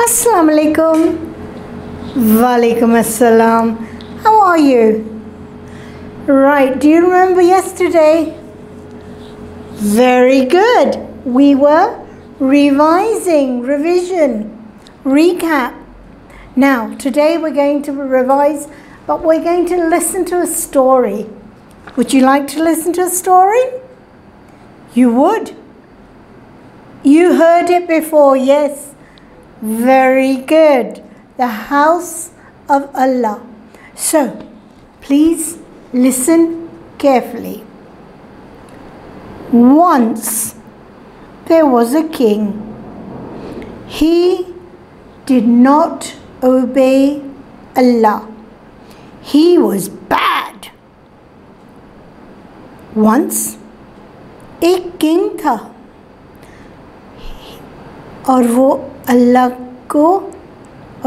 Assalamu alaikum. Walaikum assalam. How are you? Right, do you remember yesterday? Very good. We were revision, recap. Now, today we're going to revise, but we're going to listen to a story. Would you like to listen to a story? You would? You heard it before, yes. Very good. The House of Allah. So, please listen carefully. Once there was a king. He did not obey Allah. He was bad. Once एक king था और वो अल्लाह को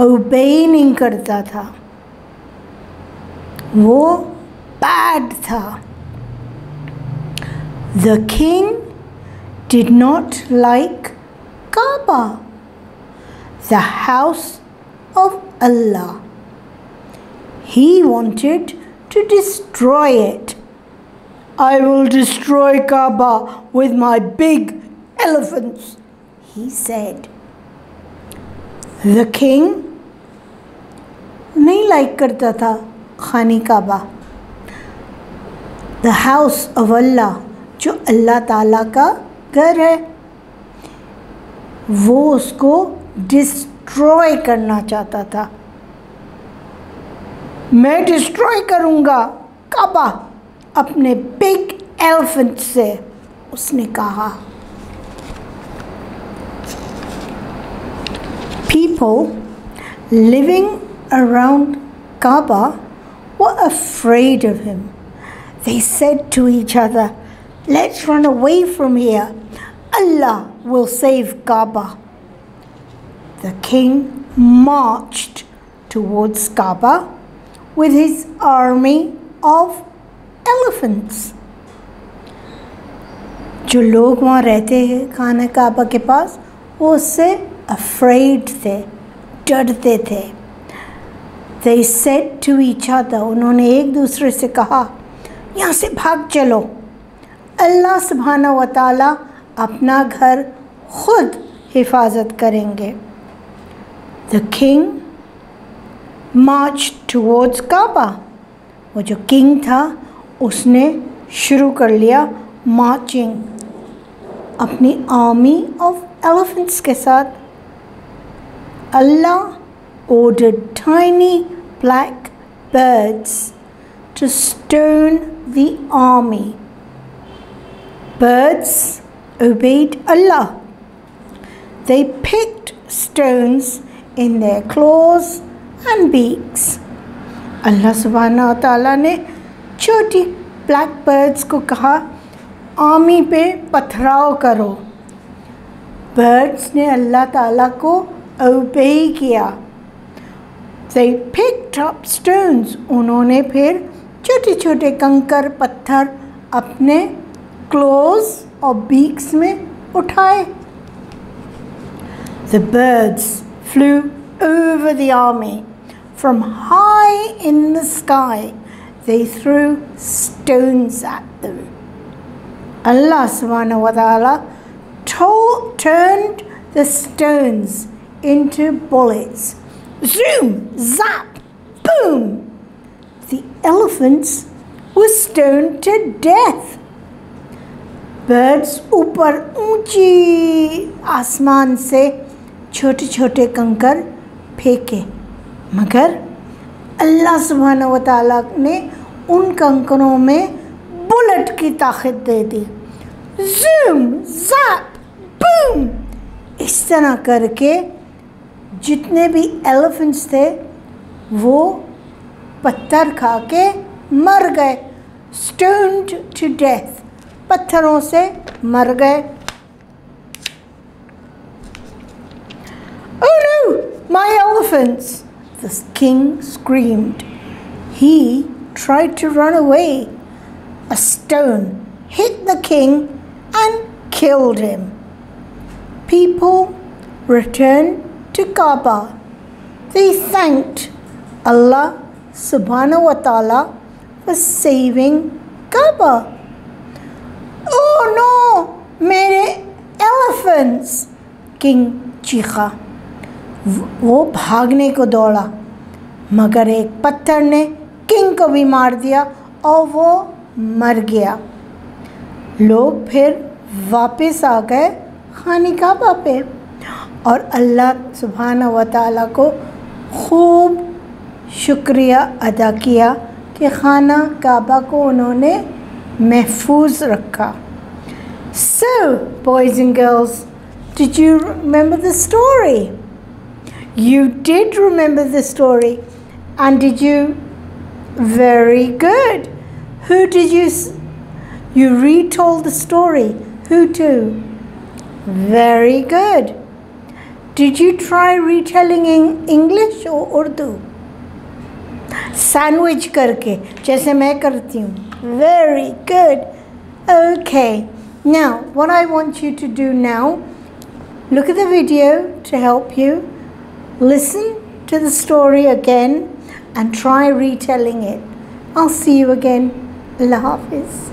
ओबे नहीं करता था, वो बैड था. The king did not like Kaaba, the house of Allah. He wanted to destroy it. I will destroy Kaaba with my big elephants, he said. The king नहीं लाइक करता था खानी काबा, the house of Allah, जो अल्लाह ताला का घर है, वो उसको डिस्ट्रॉय करना चाहता था. मैं डिस्ट्रॉय करूँगा काबा अपने बिग एलिफेंट से, उसने कहा. People living around Kaaba were afraid of him. They said to each other, "Let's run away from here. Allah will save Kaaba." The king marched towards Kaaba with his army of elephants. जो लोग वहाँ रहते हैं खाना काबा के पास, वो उससे afraid थे, डरते थे. They said to each other, उन्होंने एक दूसरे से कहा, यहाँ से भाग चलो, अल्लाह सुब्हाना व ताला अपना घर खुद हिफाजत करेंगे. The king marched towards Kaaba. वो जो किंग था उसने शुरू कर लिया मार्चिंग अपनी आर्मी ऑफ एलिफेंट्स के साथ. Allah ordered tiny black birds to stone the army. Birds obeyed Allah. They picked stones in their claws and beaks. Allah subhanahu wa ta'ala ने छोटी ब्लैक बर्ड्स को कहा, आर्मी पे पथराव करो. बर्ड्स ने अल्लाह ताला को ओबे किया. They picked up stones. उन्होंने फिर छोटे छोटे कंकर पत्थर अपने क्लोज और बीक्स में उठाए. The birds flew over the army. From high in the sky, they threw stones at them. Allah subhanahu wa ta'ala turned the stones into bullets. Zoom, zap, boom. The elephants were stoned to death. Birds ऊपर ऊंची आसमान से छोटे छोटे कंकर फेंके, मगर अल्लाह सुब्हानहू व तआला ने उन कंकरों में बुलेट की ताकत दे दी. Zoom, zap, boom. इस तरह करके जितने भी एलिफेंट्स थे वो पत्थर खा के मर गए. Stoned to death, पत्थरों से मर गए. Oh no, my elephants! The king screamed. He tried to run away. A stone hit the king and killed him. People returned to Kaaba. They thanked Allah subhanahu wa ta'ala for saving Kaaba. Oh no, मेरे elephants! King चीखा। वो भागने को दौड़ा मगर एक पत्थर ने किंग को भी मार दिया और वो मर गया। लोग फिर वापस आ गए खाने काबा पे और अल्लाह सुब्हानहू व तआला को खूब शुक्रिया अदा किया कि खाना काबा को उन्होंने महफूज रखा। So, boys and girls, did you remember the story? You did remember the story. And did you? Very good. Who did you retold the story? Who to? Very good. Did you try retelling in English or Urdu? Sandwich करके जैसे मैं करती हूँ। Very good. Okay. Now, what I want you to do now, look at the video to help you. Listen to the story again and try retelling it. I'll see you again. Allah Hafiz.